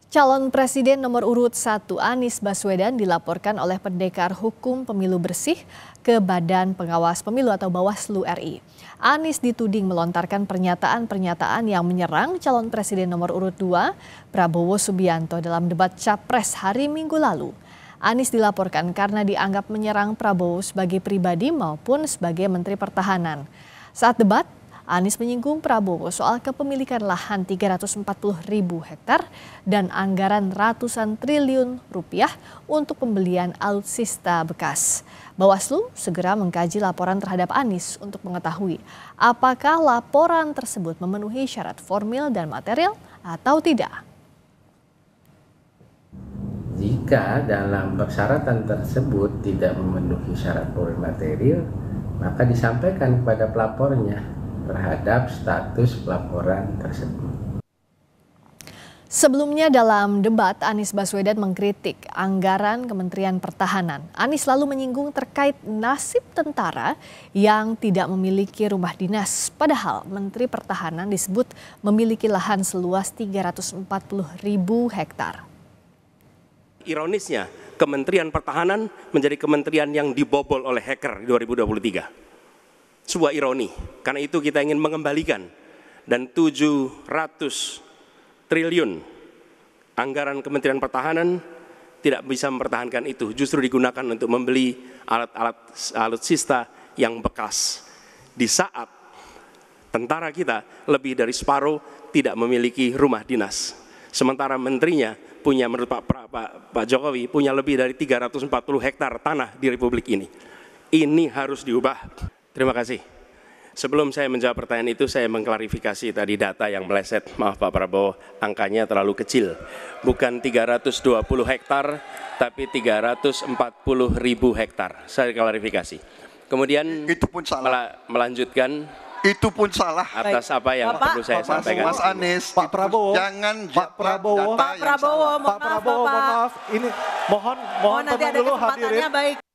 Calon Presiden nomor urut 1 Anies Baswedan dilaporkan oleh Pendekar Hukum Pemilu Bersih ke Badan Pengawas Pemilu atau Bawaslu RI. Anies dituding melontarkan pernyataan-pernyataan yang menyerang calon Presiden nomor urut 2 Prabowo Subianto dalam debat Capres hari Minggu lalu. Anies dilaporkan karena dianggap menyerang Prabowo sebagai pribadi maupun sebagai Menteri Pertahanan. Saat debat, Anies menyinggung Prabowo soal kepemilikan lahan 340.000 hektar dan anggaran ratusan triliun rupiah untuk pembelian alutsista bekas. Bawaslu segera mengkaji laporan terhadap Anies untuk mengetahui apakah laporan tersebut memenuhi syarat formil dan material atau tidak. Jika dalam persyaratan tersebut tidak memenuhi syarat formil material, maka disampaikan kepada pelapornya terhadap status pelaporan tersebut. Sebelumnya dalam debat, Anies Baswedan mengkritik anggaran Kementerian Pertahanan. Anies lalu menyinggung terkait nasib tentara yang tidak memiliki rumah dinas. Padahal Menteri Pertahanan disebut memiliki lahan seluas 340.000 hektar. Ironisnya, Kementerian Pertahanan menjadi kementerian yang dibobol oleh hacker di 2023. Sebuah ironi, karena itu kita ingin mengembalikan dan 700 triliun anggaran Kementerian Pertahanan tidak bisa mempertahankan itu, justru digunakan untuk membeli alat-alat alutsista yang bekas. Di saat tentara kita lebih dari separuh tidak memiliki rumah dinas, sementara menterinya punya, menurut Pak Jokowi, punya lebih dari 340 hektar tanah di Republik ini. Ini harus diubah. Terima kasih. Sebelum saya menjawab pertanyaan itu, saya mengklarifikasi tadi data yang meleset. Maaf Pak Prabowo, angkanya terlalu kecil. Bukan 320 hektar, tapi 340.000 hektar. Saya klarifikasi. Kemudian itu pun salah. Melanjutkan. Itu pun salah. Atas apa yang perlu saya sampaikan. Mas Anies, Pak Prabowo, jangan Pak Prabowo, mohon mohon maaf. Ini mohon nanti ada dulu hadirin. baik.